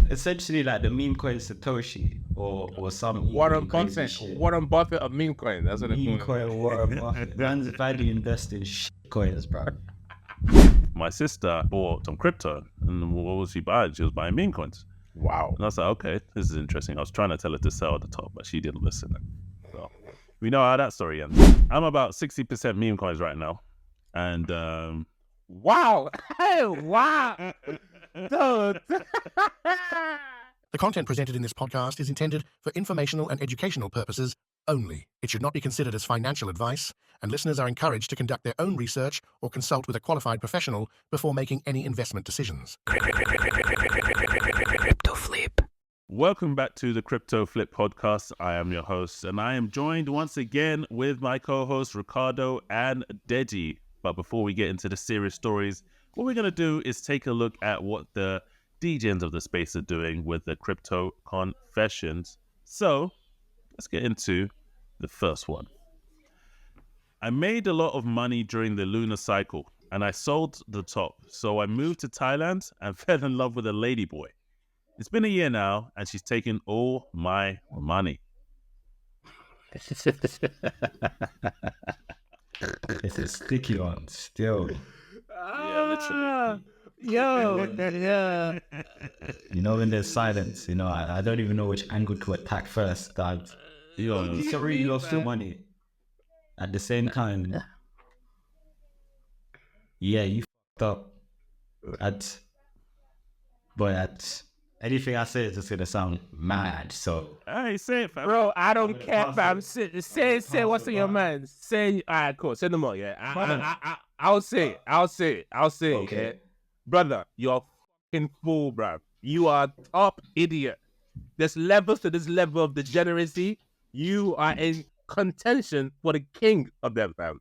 essentially like the meme coin Satoshi or some Warren crazy Buffett, shit. Warren Buffett of meme coin. That's what Meme it's coin, Warren Buffett. Man's value invest in shit coins, bro. My sister bought some crypto, and what was she buying? She was buying meme coins. Wow. And I was like, okay, this is interesting. I was trying to tell her to sell at the top, but she didn't listen. So we know how that story ends. I'm about 60% meme coins right now. And Wow. Hey, wow. Dude. The content presented in this podcast is intended for informational and educational purposes only. It should not be considered as financial advice, and listeners are encouraged to conduct their own research or consult with a qualified professional before making any investment decisions. Crypto Flip. welcome back to the Crypto Flip podcast. I am your host, and I am joined once again with my co-hosts Ricardo and Deji. But before we get into the serious stories, what we're going to do is take a look at what the DJs of the space are doing with the crypto confessions. So let's get into the first one. I made a lot of money during the lunar cycle and I sold the top. So I moved to Thailand and fell in love with a ladyboy. It's been a year now and she's taken all my money. It's a sticky one still. Yeah, literally. Yeah. You know, when there's silence, you know, I don't even know which angle to attack first. Sorry, you lost your money. At the same time, yeah, you fucked up. But anything I say is just gonna sound mad. So, Hey, say it, fam. Bro, I don't care, fam. Say what's in your mind. Say, all right, cool. Say no more, yeah. I'll say it. Okay. Yeah. Brother, you're a fucking fool, bro. You are a top idiot. There's levels to this level of degeneracy. You are in contention for the king of them, fam.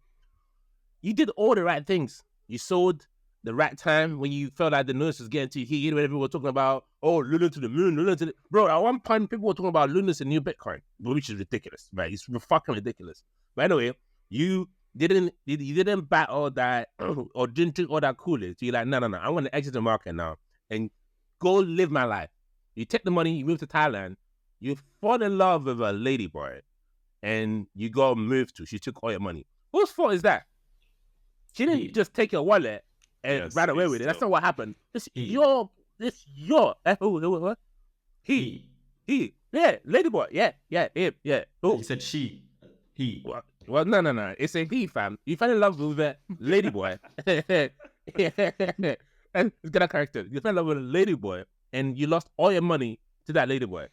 You did all the right things. You sold the right time when you felt like the news was getting too heated. When everyone was talking about, oh, lunar to the moon, lunar to the... Bro, at one point, people were talking about luna's a new Bitcoin, which is ridiculous, right? It's fucking ridiculous. But anyway, you didn't buy all that or didn't drink all that Kool-Aid. So you're like, no, I'm going to exit the market now and go live my life. You take the money, you move to Thailand, you fall in love with a ladyboy, and you go move to. She took all your money. Whose fault is that? She didn't just take your wallet and ran away with it. That's not what happened. This your what? He. Yeah, ladyboy. Yeah, him. Yeah. he said she. He. Well, no. It's a he, fam. You fell in love with a ladyboy. And it's got a character. You fell in love with a ladyboy and you lost all your money to that ladyboy.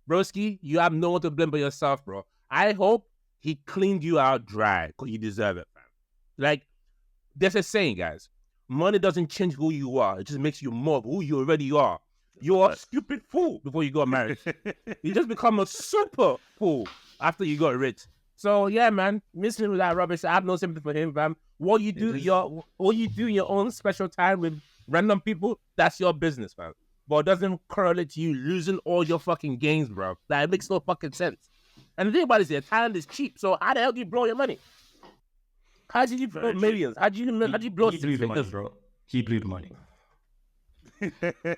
Broski, you have no one to blame but yourself, bro. I hope he cleaned you out dry because you deserve it, fam. Like, there's a saying, guys. Money doesn't change who you are. It just makes you more of who you already are. You're a stupid fool before you got married. You just become a super fool after you got rich. So yeah, man, missing with that rubbish. I have no sympathy for him, fam. What you do in your own special time with random people, that's your business, fam. But it doesn't correlate to you losing all your fucking gains, bro. That makes no fucking sense. And the thing about it is, talent is cheap. So how the hell do you blow your money? How did you blow millions? How did you blow He blew the money, bro. He blew the money.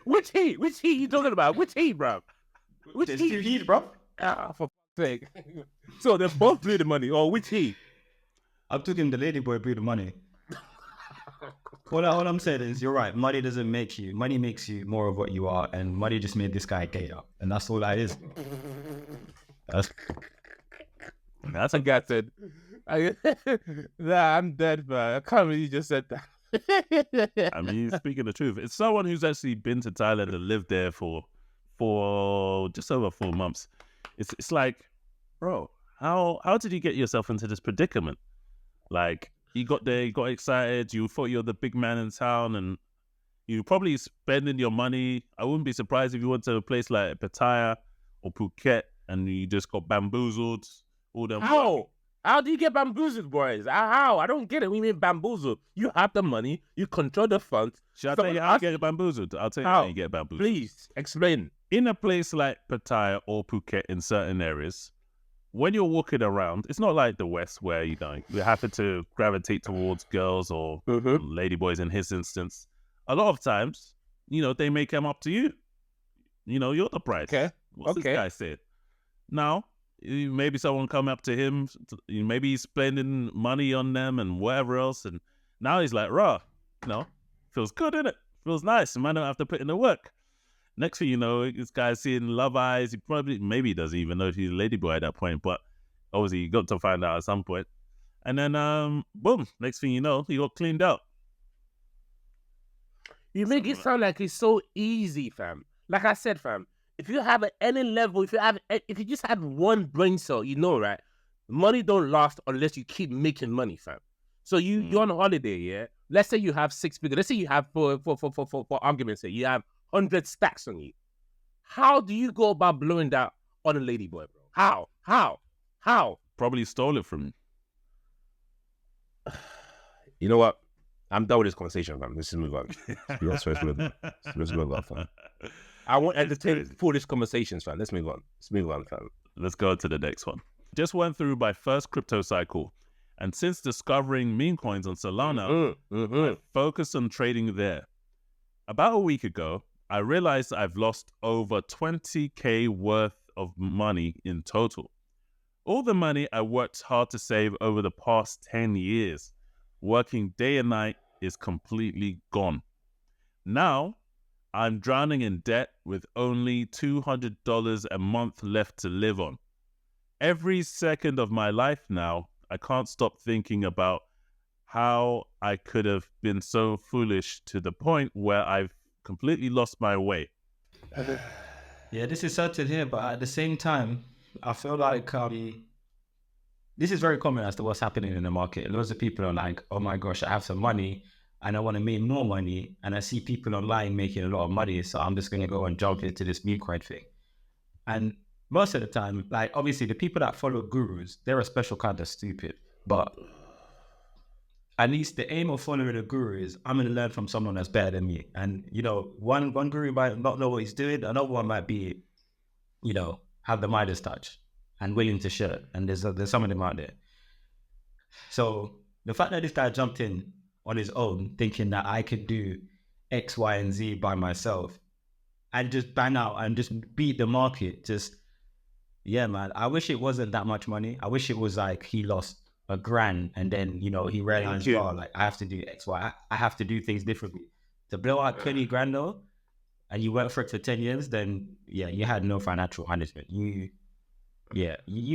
Which he? Which he you talking about? Which he, bro? Which There's two heat, bro. Ah, for fuck's sake. So they both blew the money, or which he? I'm talking the ladyboy blew the money. All I'm saying is, you're right. Money doesn't make you. Money makes you more of what you are, and money just made this guy gay up, and that's all that is. That's a guy said. Nah, I'm dead, man. I can't believe you just said that. I mean, speaking the truth, it's someone who's actually been to Thailand and lived there for just over 4 months. It's like, bro, how did you get yourself into this predicament? Like, you got there, you got excited, you thought you're the big man in town, and you probably spending your money. I wouldn't be surprised if you went to a place like Pattaya or Phuket and you just got bamboozled. All them. How do you get bamboozled, boys? How? I don't get it. We mean bamboozled. You have the money. You control the funds. Should I tell you how you get bamboozled? I'll tell you how you get bamboozled. Please, explain. In a place like Pattaya or Phuket in certain areas, when you're walking around, it's not like the West where, you happen to gravitate towards girls or ladyboys in his instance. A lot of times, they may come up to you. you're the price. Okay. What's this guy say? Now, maybe someone come up to him, maybe he's spending money on them and whatever else, and now he's like, raw, feels good, innit? Feels nice, and man don't have to put in the work. Next thing you know, this guy's seeing Love Eyes. Maybe he doesn't even know if he's a ladyboy at that point, but obviously you got to find out at some point. And then, boom, next thing you know, he got cleaned out. You make it sound like it's so easy, fam. Like I said, fam, if you have at any level, if you just have one brain cell, right? Money don't last unless you keep making money, fam. So you're on a holiday, yeah? Let's say you have 6 figures. Let's say you have, for argument's sake, you have 100 stacks on you. How do you go about blowing that on a ladyboy, bro? How? Probably stole it from you. You know what? I'm done with this conversation, fam. Let's just move on. Let's move on, fam. I won't entertain foolish conversations, fam. Let's move on, fam. Let's go to the next one. Just went through my first crypto cycle. And since discovering meme coins on Solana, I focused on trading there. About a week ago, I realized I've lost over 20K worth of money in total. All the money I worked hard to save over the past 10 years, working day and night, is completely gone. Now, I'm drowning in debt with only $200 a month left to live on. Every second of my life now, I can't stop thinking about how I could have been so foolish to the point where I've completely lost my way. Yeah, this is sad to hear, but at the same time, I feel like this is very common as to what's happening in the market. Lots of people are like, oh my gosh, I have some money and I want to make more money. And I see people online making a lot of money, so I'm just going to go and jump into this Memecoin thing. And most of the time, like obviously the people that follow gurus, they're a special kind of stupid. But at least the aim of following a guru is I'm going to learn from someone that's better than me. And, one guru might not know what he's doing. Another one might be, have the Midas touch and willing to share. And there's some of them out there. So the fact that this guy jumped in on his own, thinking that I could do X, Y, and Z by myself and just bang out and just beat the market, yeah, man, I wish it wasn't that much money. I wish it was like he lost $1,000 and then, he realized, I have to do X, Y. I have to do things differently. To blow out 20 grand though, and you work for it for 10 years, then yeah, you had no financial management. You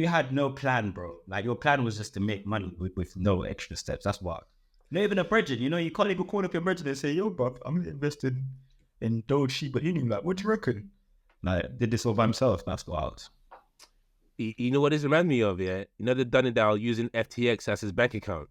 had no plan, bro. Like your plan was just to make money with no extra steps. That's why. Not even a brethren, you can't even call up your brethren and say, yo, bro, I'm invested in Doge, but he like, what do you reckon? Like, did this all by himself. That's wild. You know what this reminds me of, yeah? The Dunny Dow using FTX as his bank account.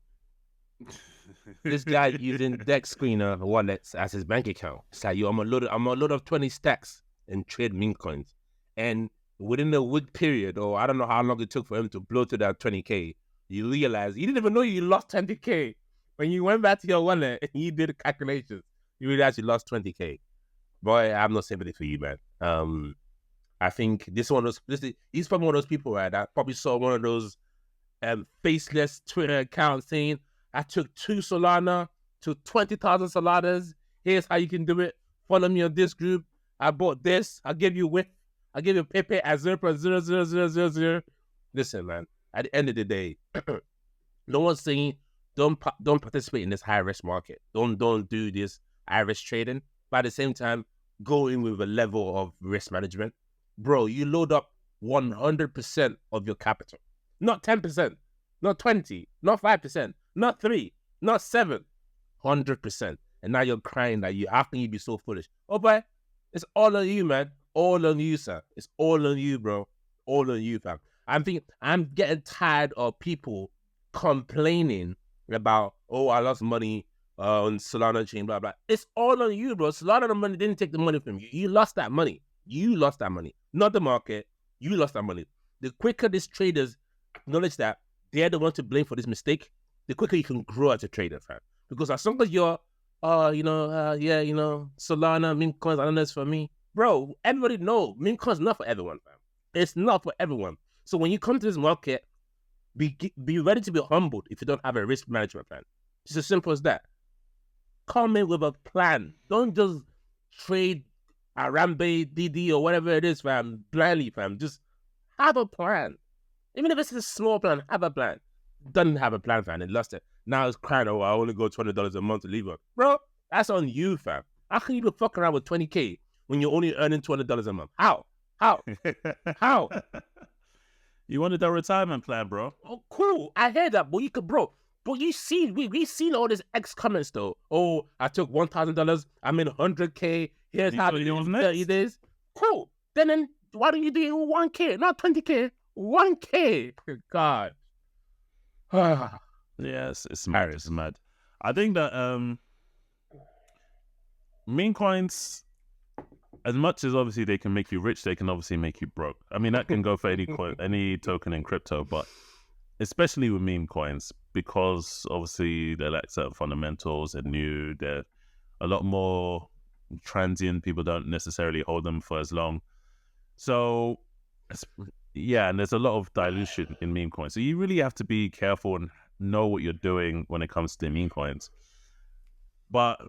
This guy using Dex Screener wallets as his bank account. It's like, yo, I'm a load of 20 stacks and trade meme coins. And within a week period, or I don't know how long it took for him to blow to that 20K, you realize you didn't even know you lost 20K. When you went back to your wallet and you did the calculations, you realized you lost 20K. Boy, I have no sympathy for you, man. I think he's probably one of those people, right, that probably saw one of those faceless Twitter accounts saying, I took 2 Solana to 20,000 Solanas. Here's how you can do it. Follow me on this group. I bought this. I'll give you WIP. I'll give you Pepe at 0.00000. Listen, man, at the end of the day, no one's saying don't participate in this high-risk market. Don't do this high-risk trading. But at the same time, go in with a level of risk management. Bro, you load up 100% of your capital. Not 10%, not 20, not 5%, not 3, not 7, 100%. And now you're crying that how can you be so foolish? Oh, boy, it's all on you, man. All on you, sir. It's all on you, bro. All on you, fam. I'm getting tired of people complaining about, oh, I lost money on Solana chain, blah, blah. It's all on you, bro. Solana money didn't take the money from you. You lost that money. You lost that money. Not the market. You lost that money. The quicker these traders acknowledge that they're the ones to blame for this mistake, the quicker you can grow as a trader, fam. Because as long as you're, Solana, meme coins, I don't know, it's for me. Bro, everybody know meme coins not for everyone, fam. It's not for everyone. So when you come to this market, be ready to be humbled if you don't have a risk management plan. It's as simple as that. Come in with a plan. Don't just trade Arambe, DD, or whatever it is, fam, blindly, fam. Just have a plan. Even if it's a small plan, have a plan. Doesn't have a plan, fam, and lost it. Now it's crying, oh, I only go $20 a month to leave it. Bro, that's on you, fam. How can you be fucking around with 20K when you're only earning $200 a month? How? How? You wanted a retirement plan, bro. Oh, cool. I heard that, but you could, bro. But you see, we seen all these X comments though. Oh, I took $1,000. I'm in 100K. Here's how you in next? 30 days. Cool. Then why don't you do it with 1K, not 20K? 1K. God. Yes, it's mad. It's mad. I think that meme coins, as much as obviously they can make you rich, they can obviously make you broke. I mean, that can go for any token in crypto, but especially with meme coins, because obviously they're like certain fundamentals and new, they're a lot more transient. People don't necessarily hold them for as long. So, yeah, and there's a lot of dilution in meme coins. So you really have to be careful and know what you're doing when it comes to meme coins. But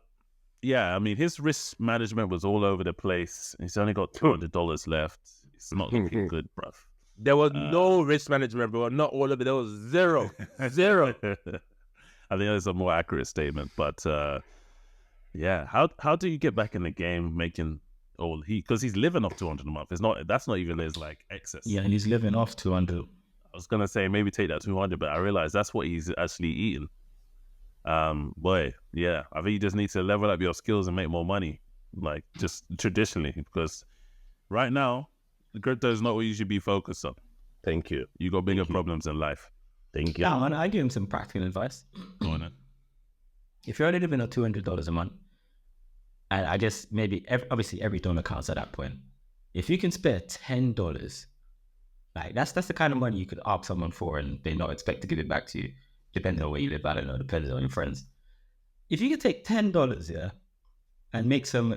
yeah, I mean, his risk management was all over the place. He's only got $200 left. It's not looking good, bruv. There was no risk management, bro. Not all of it. There was zero. Zero. I think that's a more accurate statement. But yeah, how do you get back in the game making all because he's living off 200 a month? That's not even his like excess. Yeah, and he's living off 200. I was gonna say maybe take that 200, but I realized that's what he's actually eating. Boy, yeah, I think you just need to level up your skills and make more money, like just traditionally, because right now the crypto is not what you should be focused on. Thank you. You got bigger problems in life. Thank you. Yeah, man, I give him some practical advice. Go on then. If you're only living on $200 a month, and I guess maybe obviously every donor counts at that point. If you can spare $10, like that's the kind of money you could ask someone for, and they not expect to give it back to you, depending on where you live. I don't know, depending on your friends. If you could take $10, yeah, and make some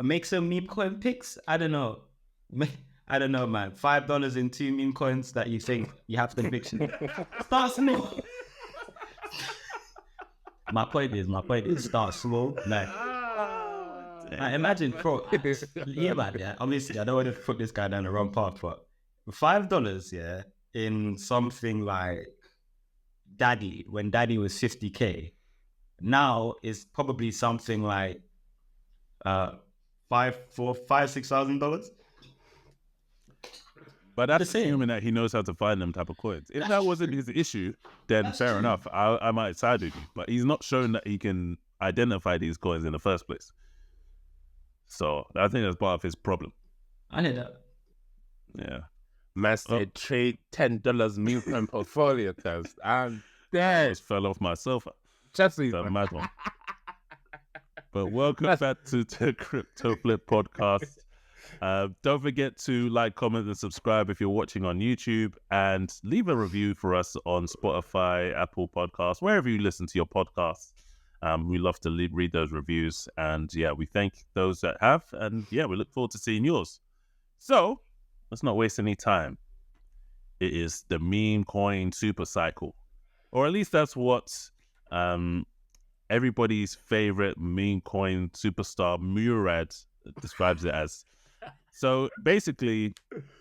meme coin picks, I don't know, man. $5 in 2 meme coins that you think you have conviction. Start small. My point is start small. Like, imagine, bro. Yeah, man. Yeah, obviously, I don't want to put this guy down the wrong path, but $5, yeah, in something like Daddy, when Daddy was 50K, now is probably something like $6,000. But that's assuming that he knows how to find them type of coins. If that wasn't his issue, then fair enough. I might side with you. But he's not shown that he can identify these coins in the first place. So I think that's part of his problem. I hear that. Yeah. Man said trade $10 meme coin portfolio, cuz I'm dead. I just fell off my sofa. Chelsea, The mad one. But welcome back to the Crypto Flip podcast. Don't forget to like, comment, and subscribe if you're watching on YouTube, and leave a review for us on Spotify, Apple Podcasts, wherever you listen to your podcasts. We love to read those reviews, and yeah, we thank those that have, and yeah, we look forward to seeing yours. So let's not waste any time. It is the Memecoin Super cycle, or at least that's what everybody's favorite Memecoin superstar Murad describes it as. So basically,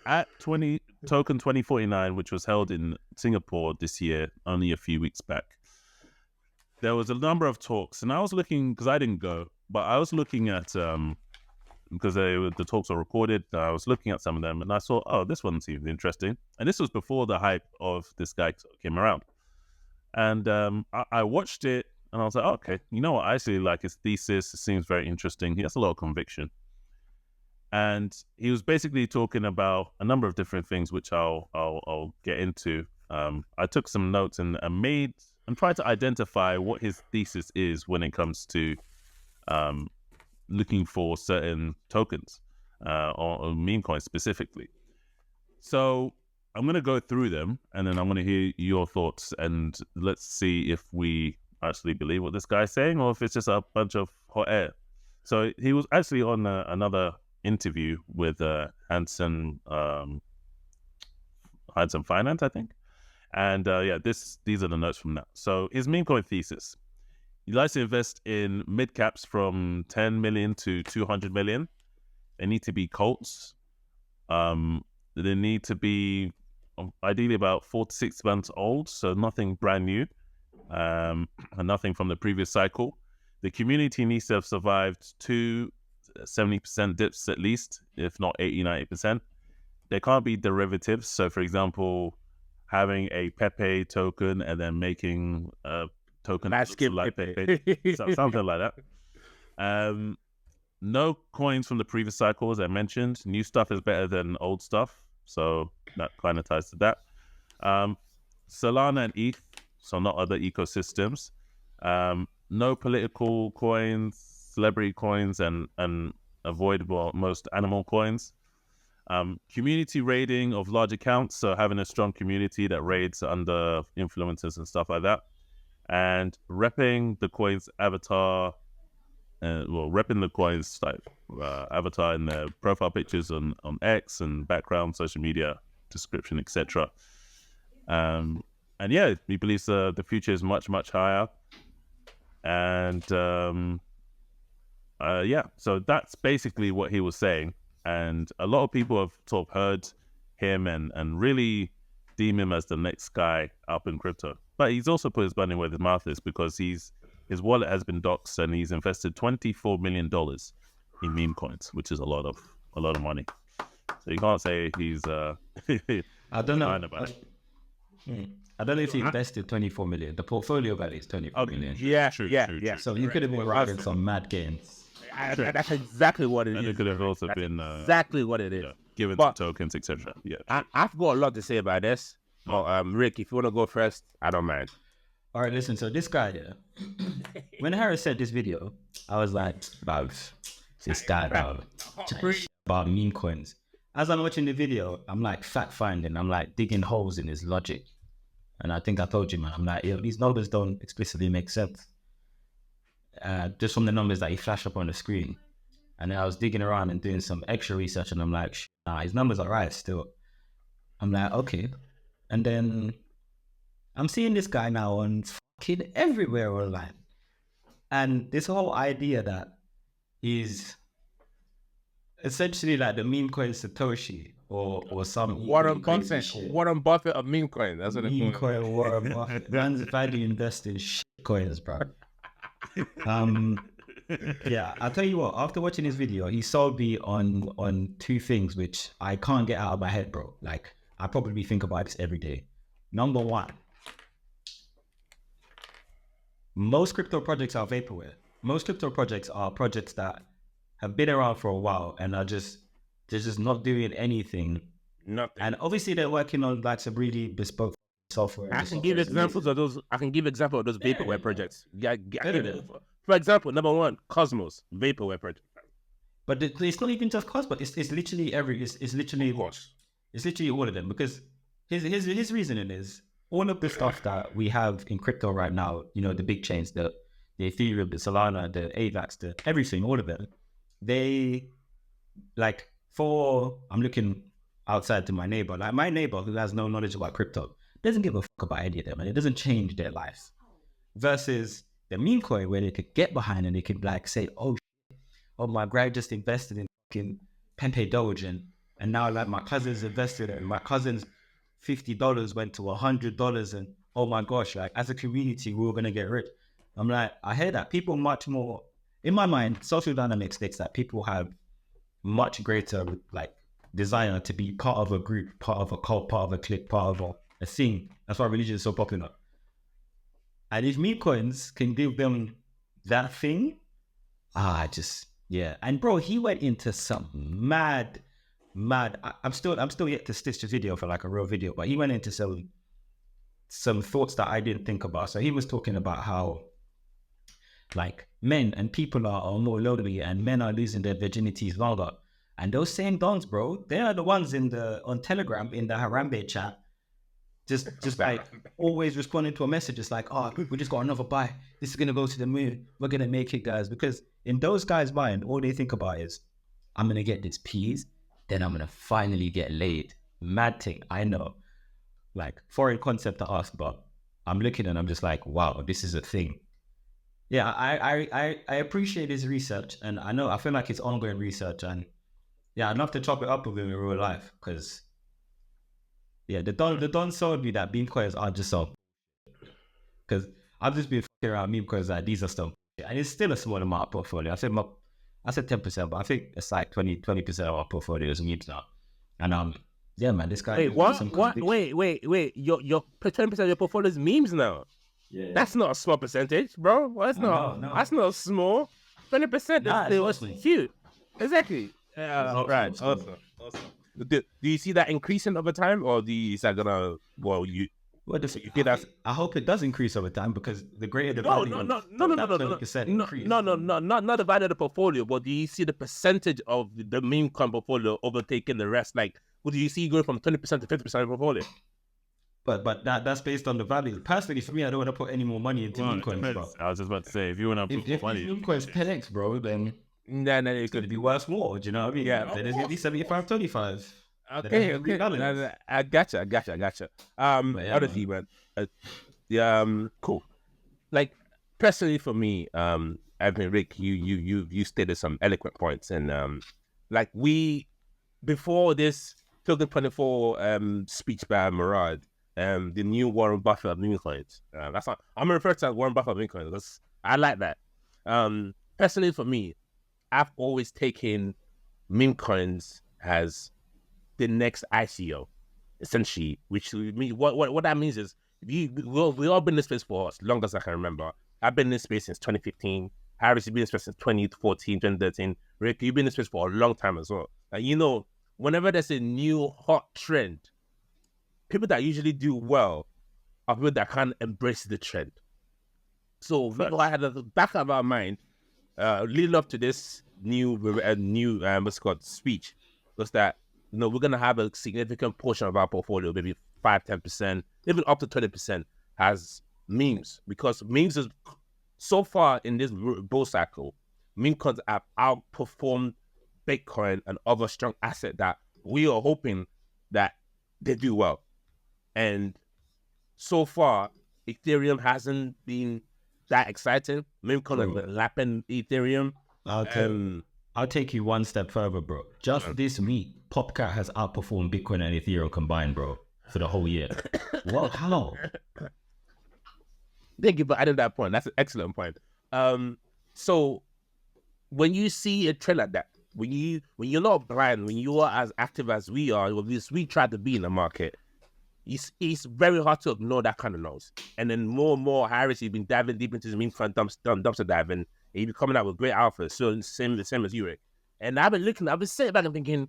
at token 2049, which was held in Singapore this year, only a few weeks back, there was a number of talks, and I was looking, because I didn't go, but I was looking at, because the talks are recorded, I was looking at some of them, and I saw, oh, this one seems interesting. And this was before the hype of this guy came around. And I watched it, and I was like, oh, okay, you know what, I actually like his thesis. It seems very interesting. He has a lot of conviction. And he was basically talking about a number of different things, which I'll get into. I took some notes and tried to identify what his thesis is when it comes to looking for certain tokens or meme coins specifically. So I'm going to go through them, and then I'm going to hear your thoughts, and let's see if we actually believe what this guy's saying, or if it's just a bunch of hot air. So he was actually on another interview with Hanson Finance, I think. And yeah, these are the notes from that. So his meme coin thesis. he likes to invest in mid caps from 10 million to 200 million. They need to be Colts. They need to be ideally about 4 to 6 months old, so nothing brand new, and nothing from the previous cycle. The community needs to have survived 2 70% dips at least, if not 80-90%. There can't be derivatives. So, for example, having a Pepe token and then making a token Let's skip like Pepe. something like that. No coins from the previous cycle, as I mentioned. New stuff is better than old stuff, so that kind of ties to that. Solana and ETH, so not other ecosystems. No political coins, celebrity coins, and avoid most animal coins. Community raiding of large accounts, so having a strong community that raids under influencers and stuff like that. And repping the coin's avatar, repping the coin's avatar in their profile pictures on X and background, social media, description, etc. And yeah, he believes the future is much, much higher. And yeah, so that's basically what he was saying. And a lot of people have sort of heard him and really deem him as the next guy up in crypto. But he's also put his money where his mouth is, because his wallet has been doxxed and he's invested $24 million in meme coins, which is a lot of money. So you can't say he's I don't know. about it. I don't know if he invested 24 million. The portfolio value is 24 million. Yeah, True. So you could have been riding some mad gains. That's exactly what it And is. it could have also That's been exactly what it is. given But- to tokens, etc. Yeah. I've got a lot to say about this. But Rick, if you want to go first, I don't mind. All right, listen. So this guy, yeah, when Harris said this video, I was like, "Bugs, this guy about meme coins." As I'm watching the video, I'm like fact finding. I'm like digging holes in his logic, and I think I told you, man. I'm like, yo, these numbers don't explicitly make sense. Just from the numbers that he flashed up on the screen, and then I was digging around and doing some extra research, and I'm like, nah, his numbers are right still. I'm like, okay, and then I'm seeing this guy now on fucking everywhere online. And this whole idea that he's essentially like the meme coin Satoshi or some Warren crazy Buffett, shit. Warren Buffett of meme coin. That's what Meme it's coin Warren Buffett. Man's value invest in shit coins, bro. Yeah, I'll tell you what, after watching his video, he sold me on two things which I can't get out of my head, bro. Like, I probably think about this every day. Number one, most crypto projects are vaporware. Most crypto projects are projects that have been around for a while and they're just not doing anything. Nothing. And obviously they're working on like some really bespoke software. I can give examples of those. I can give example of those vaporware projects. For example, number one, Cosmos vaporware project. But it's not even just Cosmos. It's literally it's literally all of them, because his reasoning is all of the stuff that we have in crypto right now, you know, the big chains, the Ethereum, the Solana, the AVAX, the everything, all of them, they like I'm looking outside to my neighbor, like my neighbor who has no knowledge about crypto doesn't give a fuck about any of them, and it doesn't change their lives. Versus the meme coin, where they could get behind and they could like say, oh my guy just invested in fucking Pepe Doge, and now like my cousin's invested and my cousin's $50 went to $100, and oh my gosh, like as a community we're gonna get rich. I'm like, I hear that. People much more, in my mind, social dynamics states that people have much greater like desire to be part of a group, part of a cult, part of a clique, part of a thing. That's why religion is so popular. And if meme coins can give them that thing, yeah. And bro, he went into some mad. I'm still yet to stitch the video for like a real video, but he went into some thoughts that I didn't think about. So he was talking about how like men and people are more lonely and men are losing their virginities longer. And those same dons, bro, they are the ones on Telegram in the Harambe chat, just like always responding to a message. It's like, oh, we just got another buy. This is gonna go to the moon. We're gonna make it, guys. Because in those guys' mind, all they think about is, I'm gonna get this peas, then I'm gonna finally get laid. Mad thing, I know. Like foreign concept to ask, but I'm looking and I'm just like, wow, this is a thing. Yeah, I appreciate his research, and I feel like it's ongoing research, and yeah, I'd love to chop it up with him in real life, because yeah, the Don sold me that meme coins are just so, because I've just been fucking around meme coins like these are stuff, and it's still a small amount of portfolio. I said 10%, but I think it's like 20% of our portfolio is memes now, and yeah, man, this guy. Wait, has what? some What? conviction. Wait. Your 20% of your portfolio is memes now. Yeah, That's not a small percentage, bro. Well, that's not. no. That's not small. 20% Nah, is it's still not small. huge. Exactly. not Right. small. Awesome. Do you see that increasing over time, or is that gonna? Well, you Well, you think that's I hope it does increase over time, because the greater the value of that 20% increase. not the value of the portfolio, but do you see the percentage of the meme coin portfolio overtaking the rest? Like, what do you see going from 20% to 50% of the portfolio? But that's based on the value. Personally, for me, I don't want to put any more money into meme coins, bro. I was just about to say, if you want to If put money, meme coins 10x, bro, then No, it it's going to could. be worth more. Do you know what I mean? Yeah, Then it's going to be 75-25. Okay. I gotcha. But yeah, Honestly, man. Cool. Like, personally for me, I mean, Rick, you stated some eloquent points, and like before this Token 24 speech by Murad, the new Warren Buffett of meme coins. That's not. I'm gonna refer to as Warren Buffett of meme coins because I like that. Personally for me, I've always taken meme coins as the next ICO, essentially. Which means what that means is we all been in this space for as long as I can remember. I've been in this space since 2015. Harris, you've been in this space since 2014, 2013. Rick, you've been in this space for a long time as well. And whenever there's a new hot trend, people that usually do well are people that can't embrace the trend. So I had at the back of our mind, leading up to this new what's it called speech, was that we're gonna have a significant portion of our portfolio, maybe 5-10%, even up to 20%, has memes, because memes is so far in this bull cycle, meme coins have outperformed Bitcoin and other strong asset that we are hoping that they do well. And so far, Ethereum hasn't been that exciting. Meme coin has been lapping Ethereum. I'll take you one step further, bro. Just this week, Popcat has outperformed Bitcoin and Ethereum combined, bro, for the whole year. What? How? Thank you for adding that point. That's an excellent point. So when you see a trend like that, when you're not blind, when you are as active as we are, or at least we try to be in the market, it's very hard to ignore that kind of noise. And then more and more, Harris, you've been diving deep into the meme front dumpster diving, and you've been coming out with great alpha. So same as you, Rick. And I've been sitting back and thinking,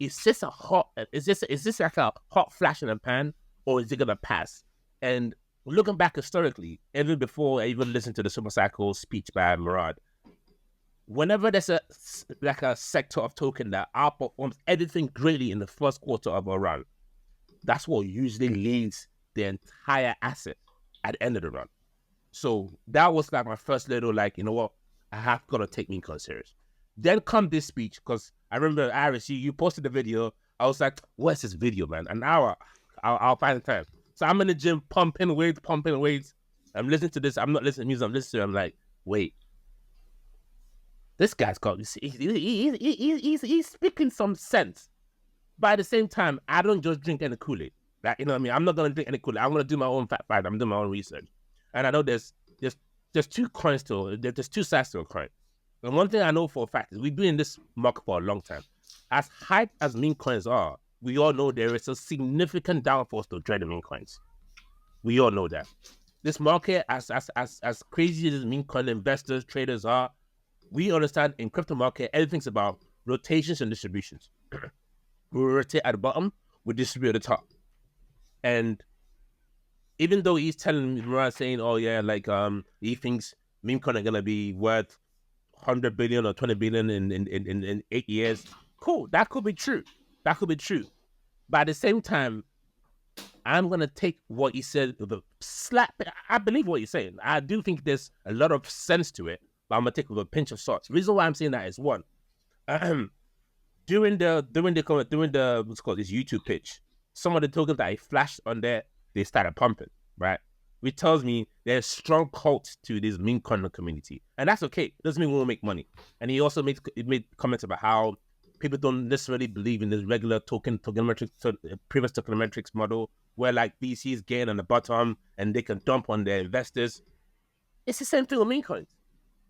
is this like a hot flash in a pan, or is it gonna pass? And looking back historically, even before I even listened to the Super Cycle speech by Murad, whenever there's a sector of token that outperforms anything greatly in the first quarter of a run, that's what usually leads the entire asset at the end of the run. So that was like my first little, like, you know what, I have got to take Memecoin serious. Then come this speech, because I remember, Iris, you posted the video. I was like, where's this video, man? An hour, I'll find the time. So I'm in the gym pumping weights. I'm listening to this. I'm not listening to music. I'm listening to it. I'm like, wait, this guy's got, he's speaking some sense. But at the same time, I don't just drink any Kool-Aid. Like, you know what I mean? I'm not going to drink any Kool-Aid. I'm going to do my own fact find. I'm doing my own research. And I know there's two coins to it. There's two sides to a coin. And one thing I know for a fact is we've been in this market for a long time. As hype as meme coins are, we all know there is a significant downfall to trade meme coins. We all know that. This market, as crazy as meme coin investors, traders are, we understand in crypto market, everything's about rotations and distributions. We rotate at the bottom, we distribute at the top. And even though he's telling me, saying, oh yeah, like he thinks meme coin are gonna be worth 100 billion or 20 billion in 8 years, cool, that could be true. But at the same time, I'm gonna take what he said with a slap. I believe what he's saying. I do think there's a lot of sense to it, but I'm gonna take it with a pinch of salt. The reason why I'm saying that is one, during the what's called this YouTube pitch, some of the tokens that he flashed on there, they started pumping, right? which tells me there's strong cult to this meme coin community, and that's okay. It doesn't mean we won't make money. And he also made comments about how people don't necessarily believe in this regular previous tokenomics model, where like VCs gain on the bottom and they can dump on their investors. It's the same thing with meme coins.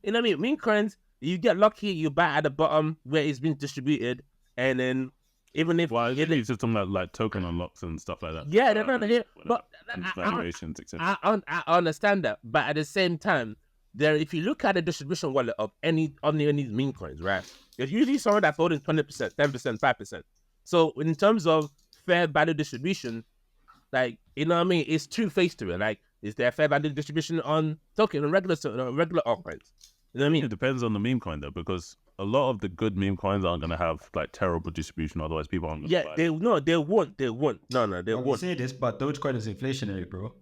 You know what I mean? Meme coins, you get lucky, you buy at the bottom where it's been distributed, and then even if it's just talking about like token unlocks and stuff like that. Yeah, they're not here, but valuations, etc. I understand that, but at the same time, if you look at the distribution wallet of any meme coins, right? There's usually someone that's holding 20%, 10%, 5%. So in terms of fair value distribution, like, you know what I mean, it's two-faced to it. Like, is there fair value distribution on token and regular altcoins? You know what I mean? It depends on the meme coin though, because a lot of the good meme coins aren't going to have like terrible distribution. Otherwise, people aren't. Yeah, they won't. They won't. No, they won't. Say this, but Dogecoin is inflationary, bro.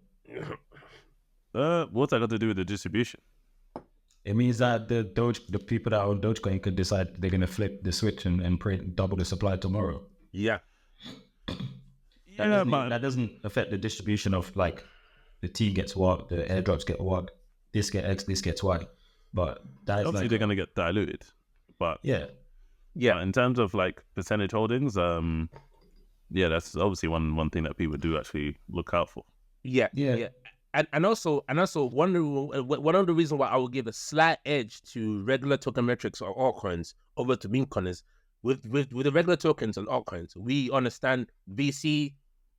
What's that got to do with the distribution? It means that the people that own Dogecoin could decide they're gonna flip the switch and double the supply tomorrow. Yeah. That doesn't affect the distribution of like the T gets what, the airdrops get what, this gets X, this gets Y. But that is obviously they're gonna get diluted. But yeah. In terms of like percentage holdings, that's obviously one thing that people do actually look out for. Yeah. And also one of the reasons why I would give a slight edge to regular tokenomics or altcoins over to meme coins is with the regular tokens and altcoins, we understand VC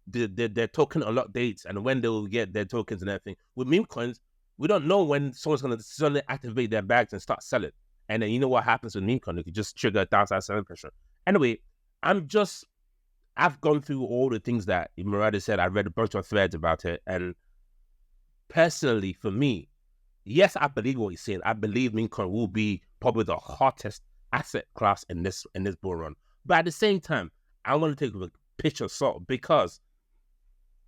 their token unlock dates and when they will get their tokens and everything. With meme coins, we don't know when someone's gonna suddenly activate their bags and start selling. And then you know what happens with meme coin, it could just trigger downside selling pressure. Anyway, I've gone through all the things that Murad said. I read a bunch of threads about it, and personally, for me, yes, I believe what he's saying. I believe meme coin will be probably the hottest asset class in this bull run. But at the same time, I want to take a pinch of salt because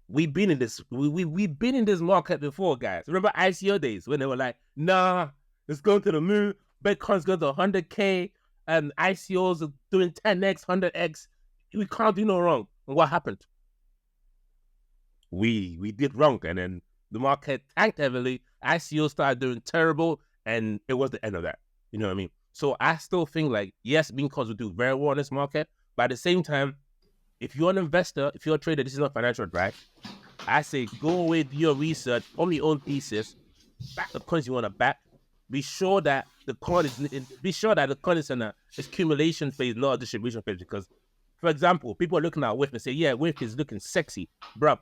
we've been in this we've been in this market before, guys. Remember ICO days when they were like, nah, it's going to the moon, Bitcoin's going to 100K, and ICOs are doing 10x, 100x. We can't do no wrong. And what happened? We did wrong, and then the market tanked heavily. ICO started doing terrible, and it was the end of that. You know what I mean? So I still think like, yes, meme coins will do very well in this market, but at the same time, if you're an investor, if you're a trader, this is not financial advice. I say go away, do your research, form your own thesis, back the coins you want to back. Be sure that the coin is in a accumulation phase, not a distribution phase. Because, for example, people are looking at WIF and say, yeah, WIF is looking sexy, bruh.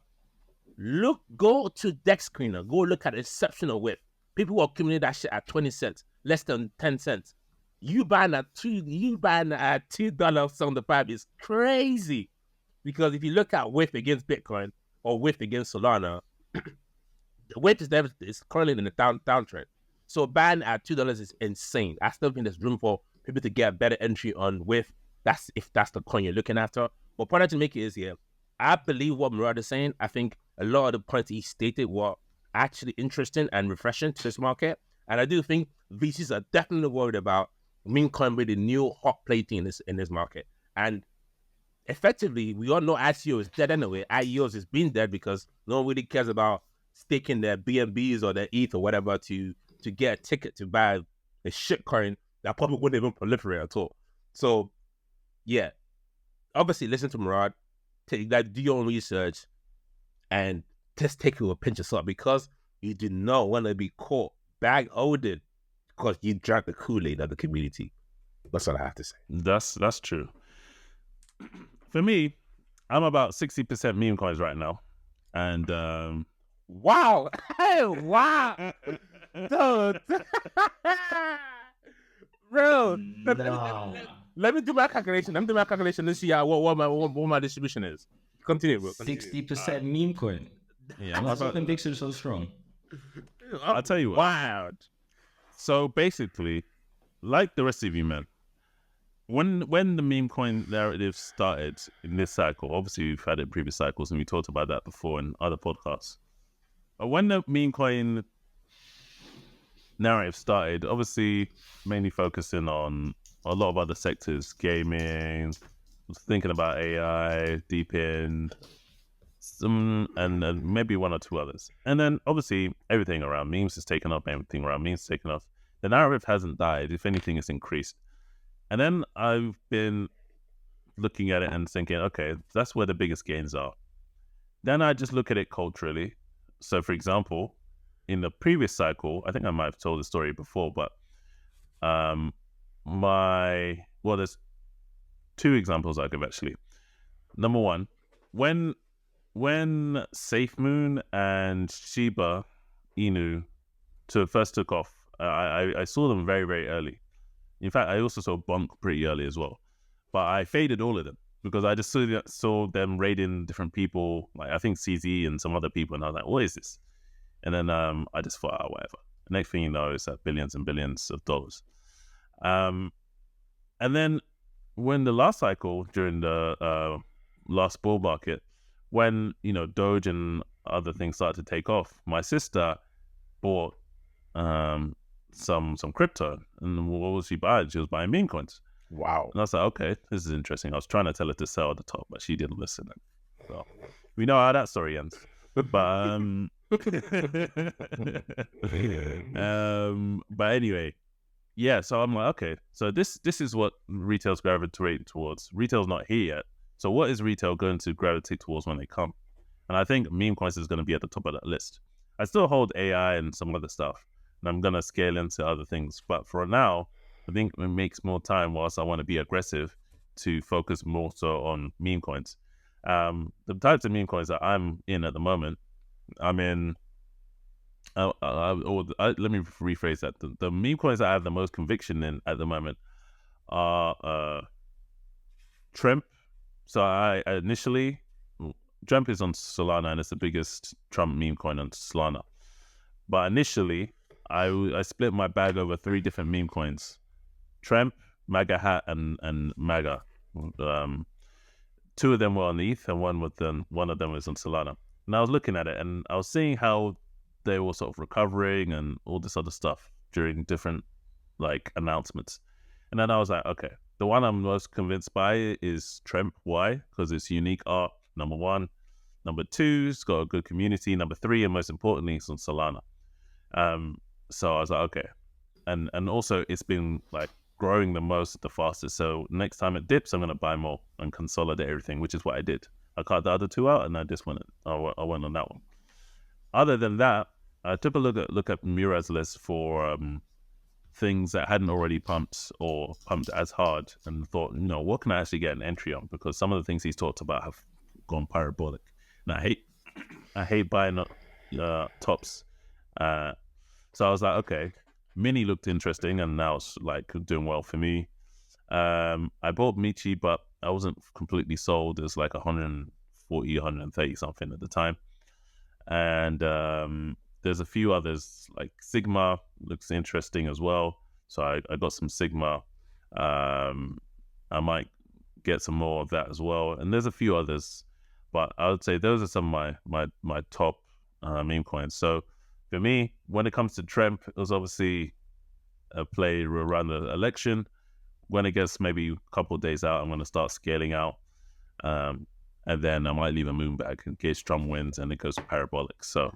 Go to Dex Screener, go look at exceptional WIF. People will accumulate that shit at 20 cents, less than 10 cents. You buying at $2 on the pipe is crazy. Because if you look at WIF against Bitcoin or WIF against Solana, the WIF is currently in the downtrend. So buying at $2 is insane. I still think there's room for people to get a better entry on WIF. If that's the coin you're looking after. But point to make it is here. I believe what Murad is saying. I think a lot of the points he stated were actually interesting and refreshing to this market. And I do think VCs are definitely worried about meme coin with the new hot plating in this market. And effectively, we all know ICO is dead anyway. IEOs is been dead because no one really cares about staking their BNBs or their ETH or whatever to get a ticket to buy a shit coin that probably wouldn't even proliferate at all. So, yeah, obviously listen to Murad, do your own research, and just take it with a pinch of salt because you do not want to be caught bag-holded because you drank the Kool-Aid of the community. That's all I have to say. That's true. For me, I'm about 60% meme coins right now. And wow. Hey, wow. Dude. Bro. No. Let me do my calculation. Let's see what my distribution is. Continue, bro. 60% meme coin. Yeah, What's the conviction so strong? I'll tell you what. Wow. So basically, like the rest of you, man, when the meme coin narrative started in this cycle, obviously we've had it in previous cycles and we talked about that before in other podcasts. But when the meme coin narrative started, obviously mainly focusing on a lot of other sectors, gaming, thinking about AI, deep in, and maybe one or two others. And then obviously everything around memes is taken off. Everything around memes is taken off. The narrative hasn't died. If anything, it's increased. And then I've been looking at it and thinking, okay, that's where the biggest gains are. Then I just look at it culturally. So, for example, in the previous cycle, I think I might have told the story before, but there's two examples I'll give actually. Number one, when SafeMoon and Shiba Inu first took off, I saw them very, very early. In fact, I also saw Bonk pretty early as well. But I faded all of them because I just saw them raiding different people, like I think CZ and some other people, and I was like, what is this? And then I just thought, whatever. The next thing you know, it's at billions and billions of dollars. And then when the last cycle, during the last bull market, when, Doge and other things started to take off, my sister bought some crypto. And what was she buying? She was buying meme coins. Wow. And I was like, okay, this is interesting. I was trying to tell her to sell at the top, but she didn't listen. So we know how that story ends. But but anyway, yeah. So I'm like, okay, so this is what retail's gravitating towards. Retail's not here yet. So what is retail going to gravitate towards when they come? And I think meme coins is going to be at the top of that list. I still hold AI and some other stuff, and I'm going to scale into other things. But for now, I think it makes more time, whilst I want to be aggressive, to focus more so on meme coins. The types of meme coins that I'm in at the moment, I'm in. Let me rephrase that. The meme coins that I have the most conviction in at the moment are Trump. So I initially, Trump is on Solana and it's the biggest Trump meme coin on Solana. But initially, I split my bag over 3 different meme coins: Trump, MAGA Hat, and MAGA. 2 of them were on ETH, and one of them was on Solana. And I was looking at it, and I was seeing how they were sort of recovering and all this other stuff during different announcements. And then I was like, okay, the one I'm most convinced by is Trump. Why? Because it's unique art, number 1. Number 2, it's got a good community. Number 3, and most importantly, it's on Solana. So I was like, okay. And also it's been growing the fastest. So next time it dips, I'm going to buy more and consolidate everything, which is what I did. I cut the other 2 out, and I went on that one. Other than that, I took a look at Murad's list for things that hadn't already pumped or pumped as hard, and thought, what can I actually get an entry on? Because some of the things he's talked about have gone parabolic, and I hate buying tops. So I was like, okay, Mini looked interesting, and now it's doing well for me. I bought Michi, but I wasn't completely sold. It was 140, 130 something at the time. And there's a few others, like Sigma looks interesting as well. So I got some Sigma. I might get some more of that as well. And there's a few others, but I would say those are some of my top meme coins. So for me, when it comes to Trump, it was obviously a play around the election. When it gets maybe a couple of days out, I'm going to start scaling out. And then I might leave a moon bag in case Trump wins and it goes parabolic. So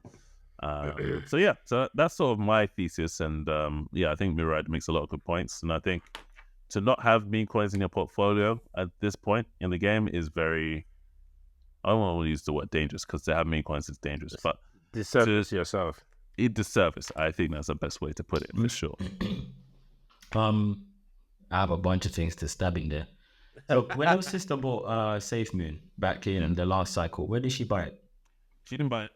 that's sort of my thesis. And I think Murad makes a lot of good points. And I think to not have meme coins in your portfolio at this point in the game is very, I don't want to use the word dangerous, because to have meme coins is dangerous. But disservice yourself. Disservice, I think that's the best way to put it, for sure. I have a bunch of things to stab in there. So when your sister bought SafeMoon back in the last cycle, where did she buy it? She didn't buy it.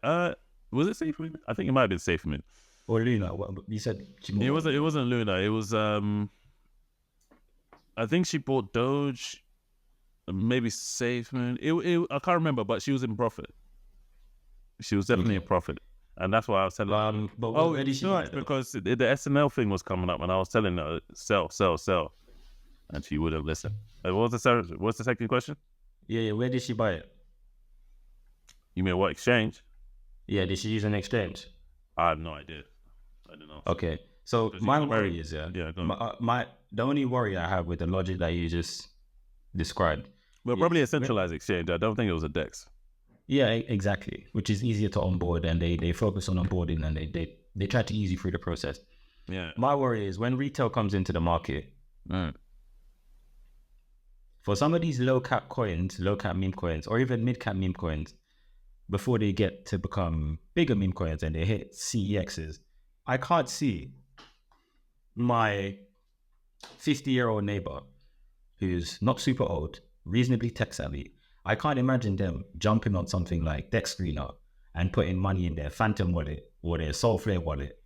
Was it SafeMoon? I think it might have been SafeMoon. Or Luna? What, you said she bought it wasn't Luna. It was I think she bought Doge, maybe SafeMoon. I can't remember, but she was in profit. She was definitely in profit. And that's why I was telling her. But where did she buy it? Because the SNL thing was coming up, and I was telling her, sell. And she wouldn't listen. What's the second question? Yeah. Where did she buy it? You mean what exchange? Yeah, did she use an exchange? I have no idea. I don't know. Okay, so my worry is, go on. The only worry I have with the logic that you just described. Well, probably a centralized exchange. I don't think it was a DEX. Yeah, exactly. Which is easier to onboard, and they focus on onboarding, and they try to ease you through the process. Yeah. My worry is when retail comes into the market, for some of these low cap coins, low cap meme coins, or even mid cap meme coins, before they get to become bigger meme coins and they hit CEXs, I can't see my 50-year-old neighbor who's not super old, reasonably tech savvy. I can't imagine them jumping on something like Dex Screener and putting money in their Phantom wallet or their Soulflare wallet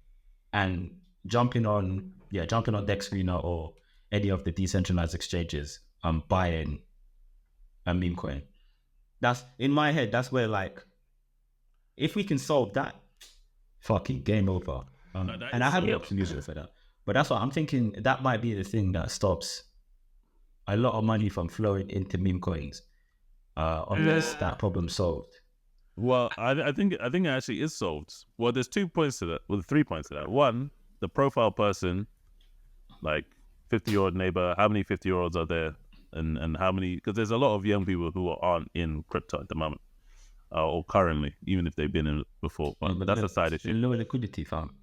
and jumping on Dex Screener or any of the decentralized exchanges buying a meme coin. That's in my head, that's where like if we can solve that, fucking game over. And I have no solution for that. But that's what I'm thinking. That might be the thing that stops a lot of money from flowing into meme coins, unless that problem solved. Well, I think it actually is solved. Well, there's 2 points to that. Well, 3 points to that. One, the profile person, like 50-year-old neighbor. How many 50-year-olds are there, and how many? Because there's a lot of young people who aren't in crypto at the moment, or currently, even if they've been in it before. But that's a side issue. Low liquidity, fam.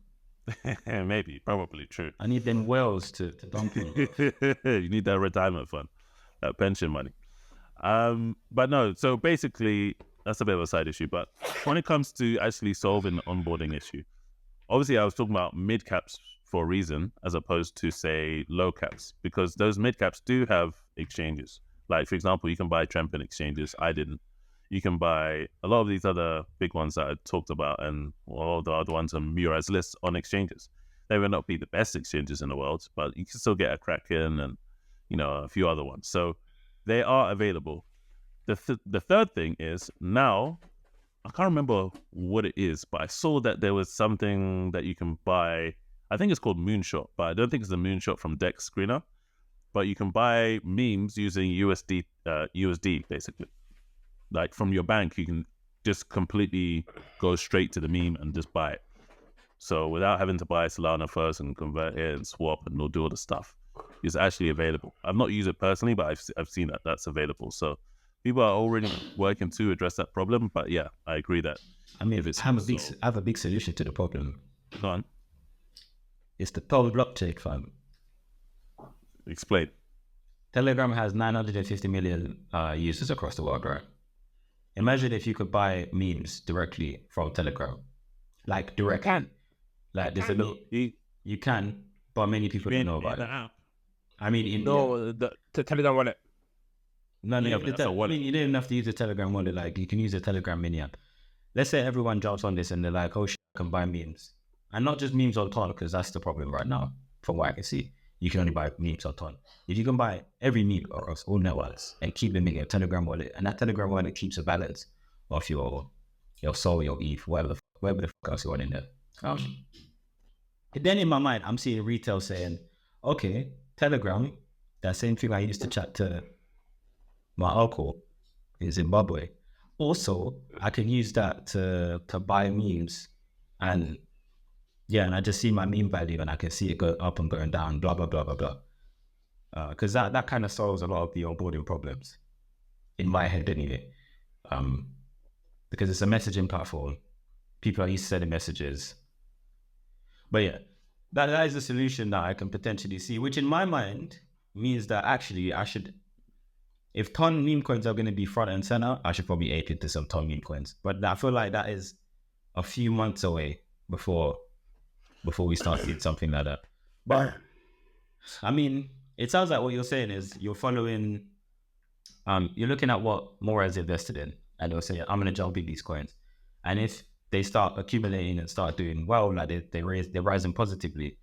Maybe, probably true. I need them whales to dump in. You need that retirement fund, that pension money. But no, so basically that's a bit of a side issue. But when it comes to actually solving the onboarding issue, obviously I was talking about mid caps for a reason, as opposed to say low caps, because those mid caps do have exchanges. Like for example, you can buy Trempen exchanges. I didn't. You can buy a lot of these other big ones that I talked about, and all the other ones on Muraz lists on exchanges. They may not be the best exchanges in the world, but you can still get a Kraken and a few other ones. So they are available. The third thing is now, I can't remember what it is, but I saw that there was something that you can buy. I think it's called Moonshot, but I don't think it's the Moonshot from Dex Screener. But you can buy memes using USD basically. Like from your bank, you can just completely go straight to the meme and just buy it. So without having to buy Solana first and convert it and swap and do all the stuff, it's actually available. I've not used it personally, but I've seen that that's available. So people are already working to address that problem. But yeah, I agree that. I mean, I have a big solution to the problem. Go on. It's the Toll blockchain, fam. Explain. Telegram has 950 million users across the world, right? Imagine if you could buy memes directly from Telegram, like directly. You can. Like there's a little. You can, but many people don't know about it. App. I mean, the Telegram wallet. No, Yeah, you but that's a wallet. don't even have to use the Telegram wallet. Like you can use the Telegram mini app. Let's say everyone jumps on this and they're like, "Oh shit, I can buy memes," and not just memes on Ton, because that's the problem right now. From what I can see, you can only buy memes on Ton. If you can buy every meme across all networks and keep them in your Telegram wallet, and that Telegram wallet keeps a balance of your Sol, your ETH, whatever the fuck else you want in there. Then in my mind, I'm seeing retail saying, "Okay, Telegram, that same thing I used to chat to my uncle in Zimbabwe. Also, I can use that to buy memes, and I just see my meme value and I can see it go up and going down, blah blah blah blah blah. Because that kind of solves a lot of the onboarding problems in my head anyway. Because it's a messaging platform, people are used to sending messages. But yeah, that is a solution that I can potentially see, which in my mind means that actually I should. If Ton meme coins are going to be front and center, I should probably ape into some Ton meme coins. But I feel like that is a few months away before we start seeing something like that. But I mean, it sounds like what you're saying is you're following, you're looking at what Mora's invested in, and you're saying, I'm going to jump in these coins. And if they start accumulating and start doing well, like they're rising positively,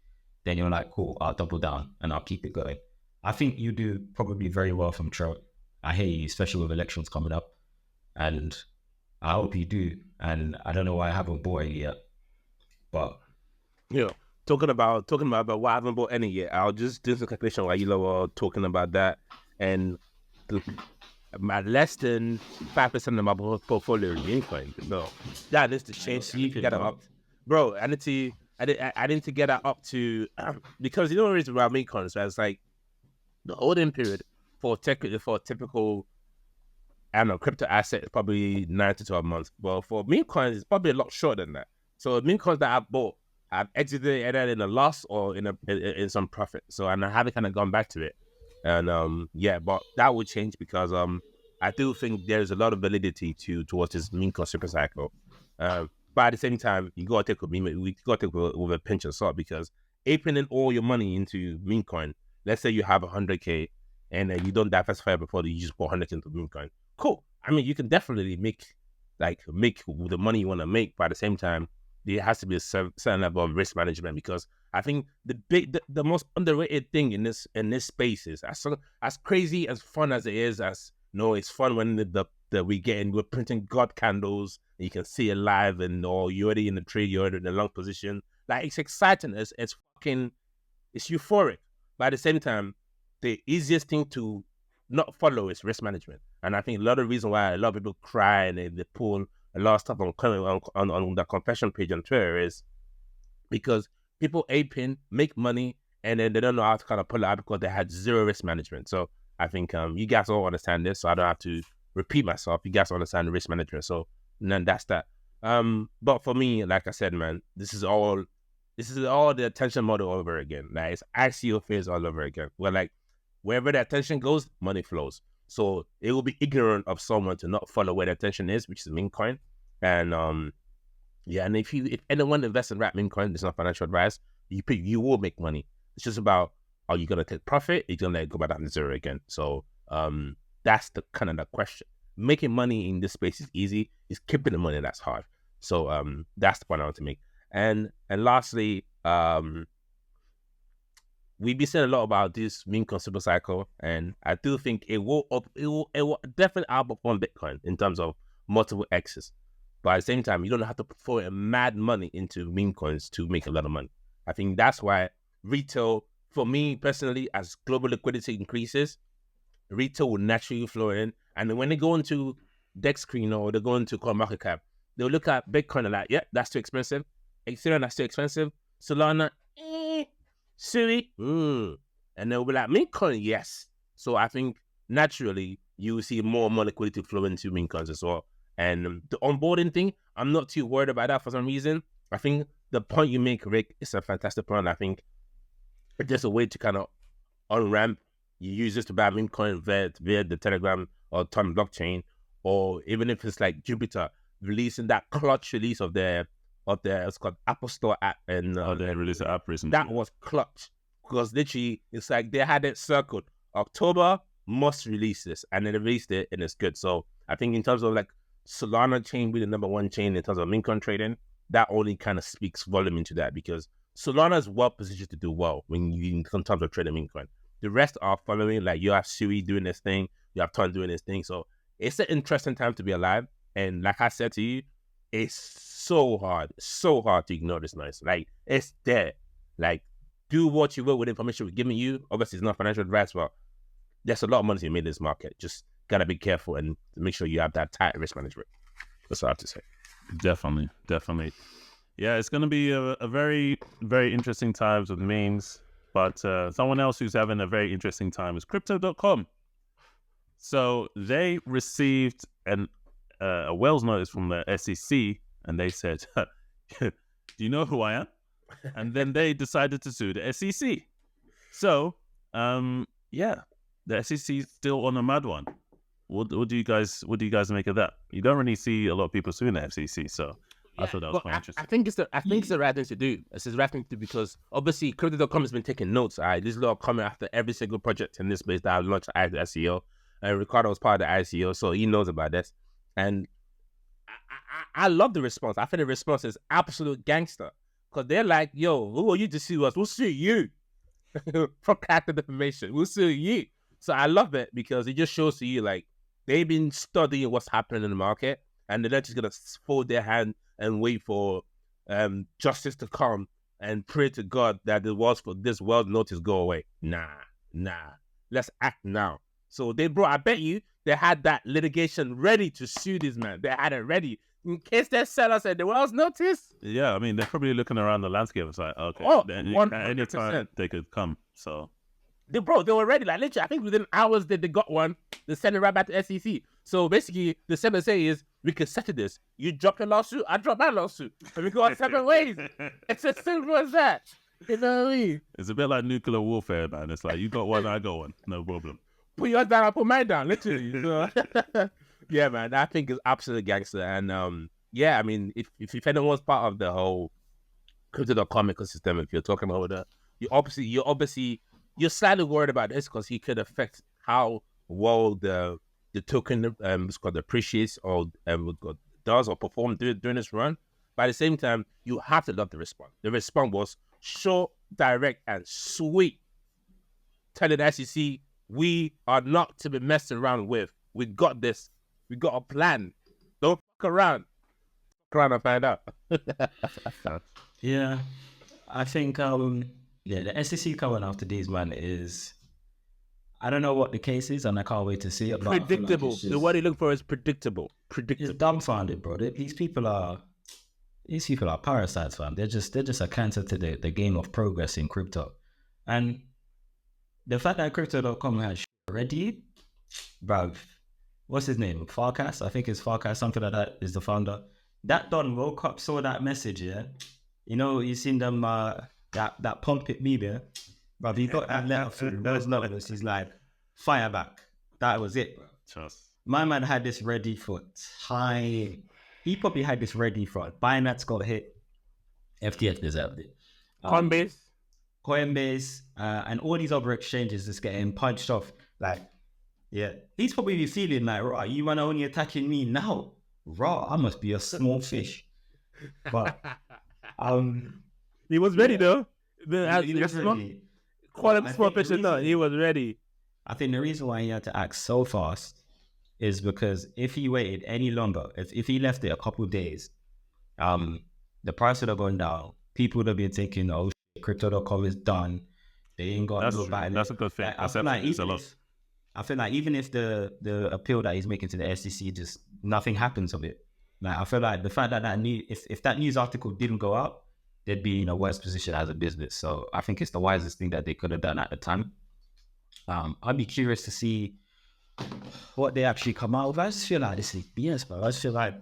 then you're like, cool, I'll double down and I'll keep it going. I think you do probably very well from Trout. I hear you, especially with elections coming up, and I hope you do. And I don't know why I haven't bought it yet, but talking about why I haven't bought any yet. I'll just do some calculation while you are talking about that, and less than 5% of my portfolio is Bitcoin. So that needs to change. You can get it up, bro. I need to get that up to because you know the reason why Bitcoin is it's like the holding period for a typical I don't know, crypto asset is probably 9 to 12 months. But for meme coins, it's probably a lot shorter than that. So meme coins that I've bought, I've exited either in a loss or in some profit. So and I haven't kind of gone back to it. And yeah, but that will change because I do think there's a lot of validity towards this meme coin super cycle. But at the same time, you gotta take with a pinch of salt because aping in all your money into meme coin. Let's say you have 100K and you don't diversify before you just put 100 into meme coin. Cool. I mean, you can definitely make the money you want to make, but at the same time, there has to be a certain level of risk management because I think the most underrated thing in this space is as crazy as fun as it is. It's fun when we're printing God candles. And you can see it live, and or you're already in the trade, you're already in a long position. Like it's exciting. It's euphoric. But at the same time, the easiest thing to not follow is risk management. And I think a lot of the reason why a lot of people cry and they pull a lot of stuff on the confession page on Twitter is because people ape in, make money, and then they don't know how to kind of pull it out because they had zero risk management. So I think you guys all understand this, so I don't have to repeat myself. You guys understand the risk management. So then that's that. But for me, like I said, man, this is all the attention model all over again. Like it's ICO phase all over again. Where like wherever the attention goes, money flows. So it will be ignorant of someone to not follow where the attention is, which is meme coin. And yeah, and if anyone invests in meme coin, it's not financial advice. You will make money. It's just about, are you gonna take profit? You're gonna let it go back down to zero again. So that's the kind of the question. Making money in this space is easy. It's keeping the money that's hard. So that's the point I want to make. And lastly, we've been saying a lot about this meme coin super cycle, and I do think it will definitely outperform Bitcoin in terms of multiple X's. But at the same time, you don't have to throw mad money into meme coins to make a lot of money. I think that's why retail, for me personally, as global liquidity increases, retail will naturally flow in. And then when they go into DexScreen or they go into CoinMarketCap, they'll look at Bitcoin and like, yeah, that's too expensive. Ethereum, that's too expensive. Solana, Sui, and they'll be like, meme coin, yes. So I think naturally you will see more and more liquidity flow into meme coins as well. And the onboarding thing, I'm not too worried about that for some reason. I think the point you make, Rick, is a fantastic point. I think it's just a way to kind of on-ramp. You use this to buy meme coin via the Telegram or Ton blockchain, or even if it's like Jupiter releasing that clutch release of their it's called Apple Store app, and they released the app recently. That was clutch because literally it's like they had it circled. October must release this, and then they released it, and it's good. So I think in terms of like Solana chain being the number one chain in terms of meme coin trading, that only kind of speaks volume into that because Solana is well positioned to do well when you in terms of trading meme coin. The rest are following, like you have Sui doing this thing, you have Ton doing this thing. So it's an interesting time to be alive. And like I said to you, it's so hard to ignore this noise. Like it's there. Like do what you will with the information we're giving you. Obviously, it's not financial advice, but there's a lot of money to be made in this market. Just gotta be careful and make sure you have that tight risk management. That's what I have to say. Definitely. Yeah, it's gonna be a very, very interesting times with memes. But someone else who's having a very interesting time is Crypto.com. So they received a Wells notice from the SEC, and they said, "Do you know who I am?" And then they decided to sue the SEC. So, yeah, the SEC is still on a mad one. What do you guys make of that? You don't really see a lot of people suing the FCC, so I thought that was quite interesting. I think it's the right thing to do. It's the right thing to do because obviously Crypto.com has been taking notes. There's a lot of comment after every single project in this space that I've launched at the ICO. And Ricardo was part of the ICO, so he knows about this. And I love the response. I think the response is absolute gangster. Because they're like, yo, who are you to sue us? We'll sue you. For character defamation. We'll sue you. So I love it because it just shows to you like they've been studying what's happening in the market and they're not just going to fold their hand and wait for justice to come and pray to God that this world notice go away. Nah. Let's act now. So I bet you they had that litigation ready to sue this man. They had it ready in case they sell us at the world's notice. Yeah, I mean, they're probably looking around the landscape. It's like, okay, anytime they could come. So They were ready. Like literally, I think within hours they got one. They sent it right back to SEC. So basically, the seller say is we can settle this. You drop your lawsuit, I drop my lawsuit, and we go our separate ways. It's as simple as that. You know what I mean? It's a bit like nuclear warfare, man. It's like you got one, I got one, no problem. Put yours down, I put mine down, literally. So, yeah, man, I think it's absolute gangster. And yeah, I mean, if anyone's part of the whole crypto.com ecosystem, if you're talking about that, you're slightly worried about this because he could affect how well the token appreciates or does or perform during this run. But at the same time, you have to love the response. The response was short, direct, and sweet. Telling the SEC, we are not to be messed around with. We got this. We got a plan. Don't fuck around. Fuck around and find out. Yeah, I think the SEC coming after these, man, is, I don't know what the case is, and I can't wait to see it. Predictable. Like The word you look for is predictable. It's dumbfounded, bro. These people are parasites, fam. They're just a cancer to the game of progress in crypto. And the fact that crypto.com has ready, bruv, what's his name? Farkas? I think it's Farkas, something like that, is the founder. That Don woke up, saw that message, yeah? You know, you seen them, that pump it meme, yeah? Bruv, he got that letter through. Those numbers, he's like, fire back. That was it, bro. Trust. My man had this ready for time. He probably had this ready for Binance got hit. FTX deserved it. Coinbase, and all these other exchanges just getting punched off. Like, yeah, he's probably feeling like, raw, you man are only attacking me now. Raw, I must be a small fish. But he was ready though. He was ready. Call him small fish or not, he was ready. I think the reason why he had to act so fast is because if he waited any longer, if he left it a couple of days, the price would have gone down. People would have been thinking, oh, shit, crypto.com is done. They ain't got no back. That's a good thing. I feel like even if the appeal that he's making to the SEC, just nothing happens of it. Like, I feel like the fact that if that news article didn't go out, they'd be in a worse position as a business. So I think it's the wisest thing that they could have done at the time. I'd be curious to see what they actually come out with. I just feel like this is BS, bro. I just feel like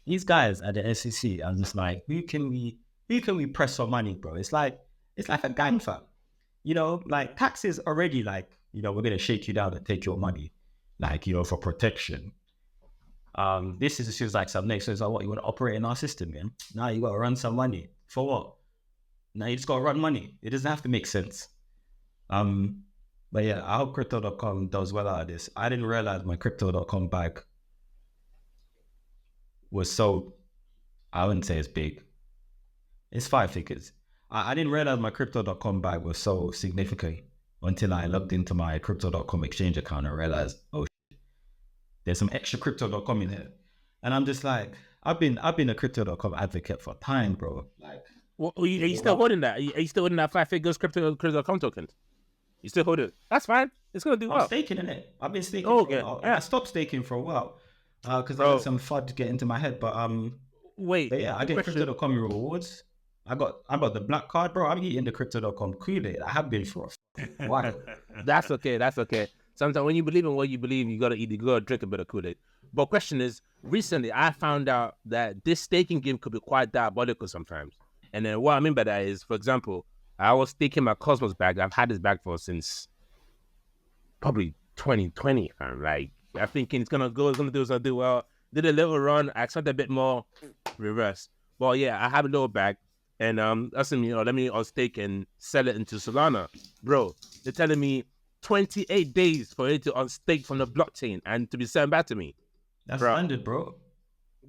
these guys at the SEC are just like, who can we press for money, bro? It's like a gang fam. You know, like taxes already, like, you know, we're gonna shake you down and take your money, like, you know, for protection. This is just like some next. So it's like, what, you want to operate in our system, man? Now you got to run some money for what? Now you just got to run money. It doesn't have to make sense. But yeah, I hope crypto.com does well out of this. I didn't realize my crypto.com bag was so, I wouldn't say it's big. It's 5 figures. I didn't realize my crypto.com bag was so significant until I logged into my crypto.com exchange account and realized, oh, there's some extra crypto.com in here. And I'm just like, I've been a crypto.com advocate for time, bro. Like, well, are you still holding that? Are you still holding that 5 figures crypto.com token? You still hold it? That's fine. It's gonna do well. I'm staking in it. I've been staking for a while. Yeah. I stopped staking for a while because I had some FUD get into my head. But but yeah, I get crypto.com rewards. I got the black card, bro. I'm eating the crypto.com Kool-Aid. I have been for a while. That's okay. Sometimes when you believe in what you believe, you gotta drink a bit of Kool-Aid. But question is, recently I found out that this staking game could be quite diabolical sometimes. And then what I mean by that is, for example, I was staking my Cosmos bag. I've had this bag for since probably 2020. I'm like, I'm thinking it's gonna do well. Did a little run, I expected a bit more, reverse. Well, yeah, I have a little bag, and that's me. Let me stake and sell it into Solana, bro. They're telling me 28 days for it to unstake from the blockchain and to be sent back to me. That's standard, bro.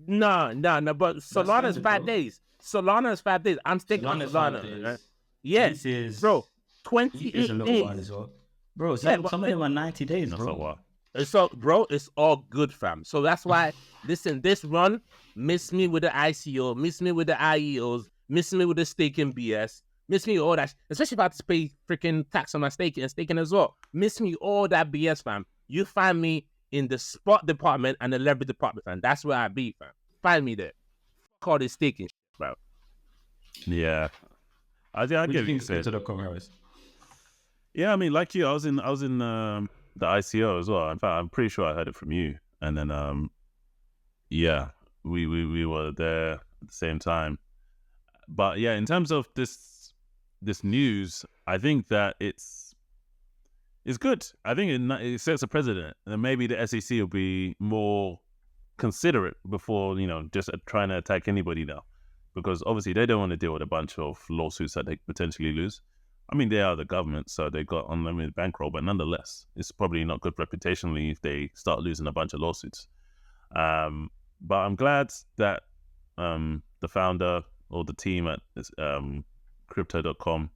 No, but Solana's 5 days. Solana's 5 days. I'm staking on Solana. Right? Yes, bro. 28 days. As well. Bro, some of them are 90 days, bro. It's all good, fam. So that's why, listen, this run, miss me with the ICO, miss me with the IEOs, miss me with the staking BS, miss me with all that, especially if I have to pay freaking tax on my staking and staking as well. Miss me all that BS, fam. You find me in the spot department and the leverage department, fam. That's where I be, fam. Find me there. Fuck all this staking, bro. Yeah. I get what you said. Yeah, I mean, like you, I was in the ICO as well. In fact, I'm pretty sure I heard it from you. And then yeah, we were there at the same time. But yeah, in terms of this news, I think that it's good. I think it sets a precedent, and maybe the SEC will be more considerate before just trying to attack anybody now, because obviously they don't want to deal with a bunch of lawsuits that they potentially lose. I mean, they are the government, so they got unlimited bankroll, but nonetheless, it's probably not good reputationally if they start losing a bunch of lawsuits. But I'm glad that the founder or the team at crypto.com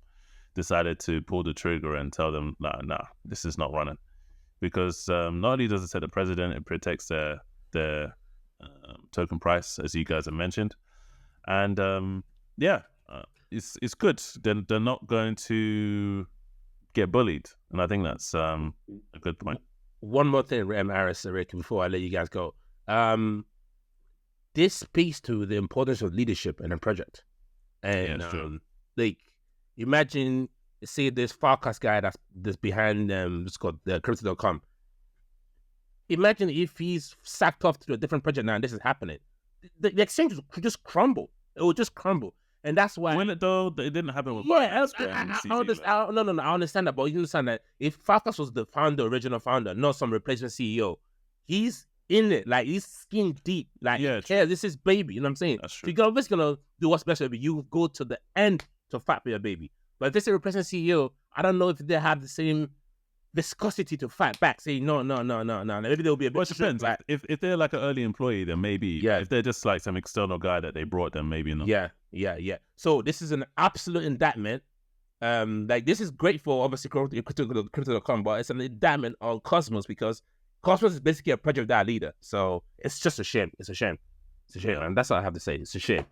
decided to pull the trigger and tell them, nah, this is not running. Because not only does it set the precedent, it protects their token price, as you guys have mentioned. And it's good. They're not going to get bullied. And I think that's a good point. One more thing, Aris, Rick, before I let you guys go. This speaks to the importance of leadership in a project. And like, imagine, say, this Farkas guy that's behind it's called the crypto.com. Imagine if he's sacked off to a different project now and this is happening. The exchange could just crumble. It would just crumble. And that's why... Will it though? It didn't happen with... Yeah, I understand. No, I understand that. But you understand that if Farkas was the original founder, not some replacement CEO, he's in it. Like, he's skin deep. Like, yeah, this is baby. You know what I'm saying? That's true. So you're obviously going to do what's best for you. You go to the end to fight for your baby. But if this is a replacement CEO, I don't know if they have the same viscosity to fight back, saying no. Maybe there'll be a bit. Well, it depends. Like, if they're like an early employee, then maybe. Yeah. If they're just like some external guy that they brought, then maybe not. Yeah. So this is an absolute indictment. Like, this is great for obviously crypto.com, but it's an indictment on Cosmos, because Cosmos is basically a project without a leader. So it's just a shame. It's a shame, and that's all I have to say. It's a shame.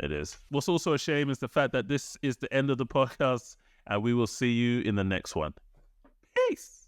It is. What's also a shame is the fact that this is the end of the podcast, and we will see you in the next one. Peace.